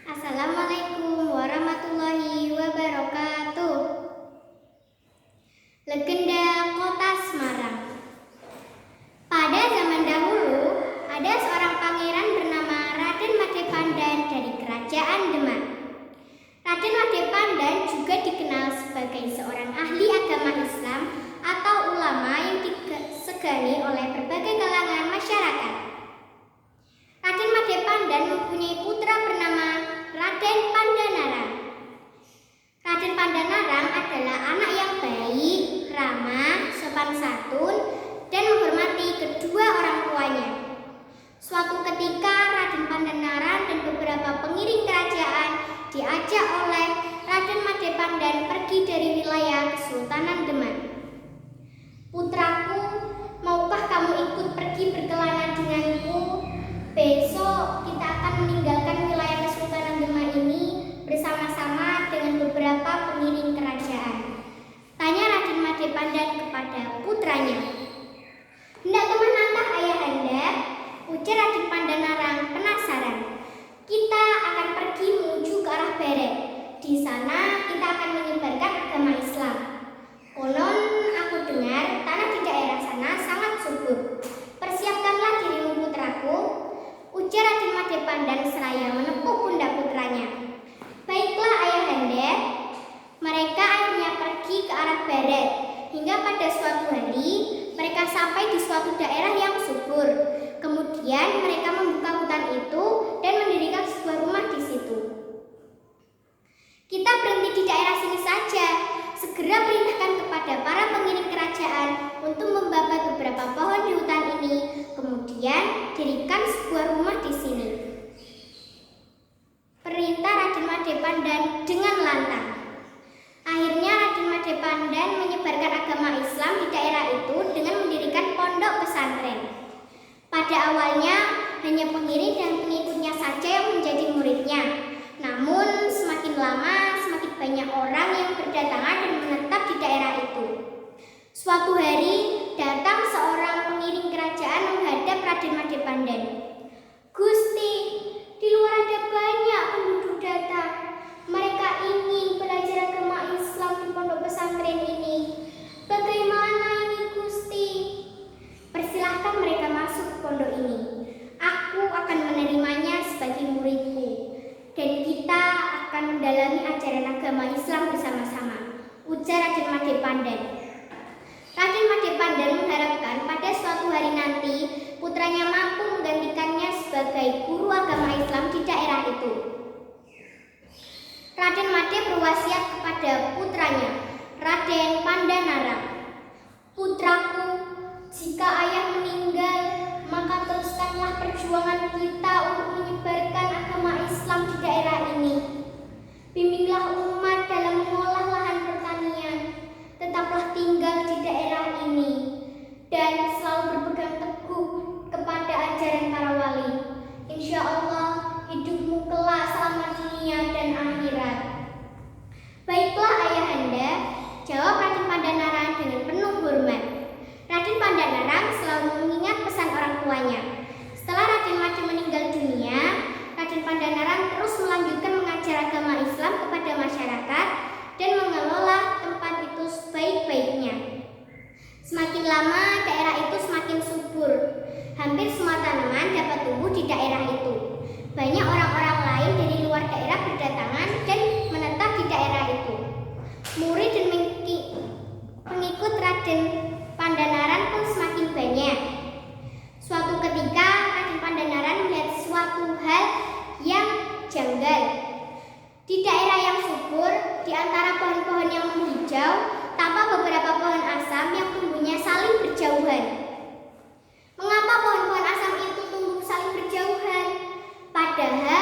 Assalamualaikum warahmatullahi wabarakatuh. Legenda Kota Semarang. Pada zaman dahulu, ada seorang pangeran bernama Raden Madepandan dari Kerajaan Demak. Raden Madepandan juga dikenal sebagai seorang ahli agama Islam atau ulama yang disegani oleh berbagai kalangan masyarakat. Raden Madepandan mempunyai putra bernama Raden Pandanarang. Raden Pandanarang adalah anak yang baik, ramah, sopan santun, dan menghormati kedua orang tuanya. Suatu ketika Raden Pandanarang dan beberapa pengiring kerajaan diajak oleh Raden Madepandan pergi dari wilayah Kesultanan Demak. "Putraku, maukah kamu ikut pergi berkelana denganku? Besok kita akan meninggalkan wilayah Kesultanan Demak ini bersama-sama dengan beberapa pengiring kerajaan," tanya Raden Madepandan kepada putranya. "Hendak kemanakah ayahanda?" ujar Raden Pandanarang penasaran. "Kita akan pergi menuju ke arah barat. Di sana kita akan menyebarkan agama Islam. Konon aku dengar tanah di daerah sana sangat subur. Persiapkanlah dirimu putraku," ujar Raden Madepandan seraya menepuk pundak putranya. "Baiklah ayahanda." Mereka akhirnya pergi ke arah barat. Hingga pada suatu hari mereka sampai di suatu daerah yang subur. Kemudian mereka membuka hutan itu dan mendirikan sebuah rumah di situ. "Kita berhenti di daerah sini saja. Segera perintahkan kepada para pengiring kerajaan untuk membabat beberapa pohon di hutan ini. Kemudian dirikan sebuah rumah di sini," perintah Raden Madepandan dengan lantang. Akhirnya Raden Madepandan menyebarkan agama Islam di daerah itu dengan mendirikan pondok pesantren. Pada awalnya hanya pengiring dan pengikutnya saja yang menjadi muridnya. Namun semakin lama semakin banyak orang yang berdatangan dan menetap di daerah itu. Suatu hari datang seorang pengiring kerajaan menghadap Raden Madepandan. "Gusti, di luar ada banyak penduduk datang. Mereka ingin belajar agama Islam di pondok pesantren ini. Bagaimana ini, Gusti?" "Persilahkan mereka masuk ke pondok ini. Aku akan menerimanya sebagai muridku, dan kita akan mendalami ajaran agama Islam bersama-sama," ujar Raden Madepandan. Raden Madepandan mengharapkan pada suatu hari nanti putranya mampu menggantikannya sebagai guru agama Islam di daerah itu. Raden Made berwasiat kepada putranya, Raden Pandanarang. "Putraku, jika ayah meninggal, maka teruskanlah perjuangan kita untuk menyebarkan agama Islam di daerah ini. Bimbinglah umat dalam mengolah lahan pertanian. Tetaplah tinggal di daerah ini dan selalu berpegang teguh kepada ajaran para wali. Insya Allah hidupmu kelak selamat dunia dan akhirat." "Baiklah ayahanda," jawab Raden Pandanarang dengan penuh hormat. Raden Pandanarang selalu mengingat pesan orang tuanya. Setelah Raden Made meninggal dunia, Raden Pandanarang terus melanjutkan mengajar agama Islam kepada masyarakat dan mengelola tempat itu sebaik-baiknya. Semakin lama daerah itu semakin subur. Hampir semua tanaman dapat tumbuh di daerah itu. Banyak orang-orang lain dari luar daerah berdatangan dan menetap di daerah itu. Murid dan pengikut Raden Pandanarang pun semakin banyak. Suatu ketika Raden Pandanarang melihat suatu hal yang janggal. Di daerah yang subur, di antara pohon-pohon yang menghijau, tampak beberapa pohon asam yang tumbuhnya saling berjauhan. "Mengapa pohon-pohon asam itu tumbuh saling berjauhan? Padahal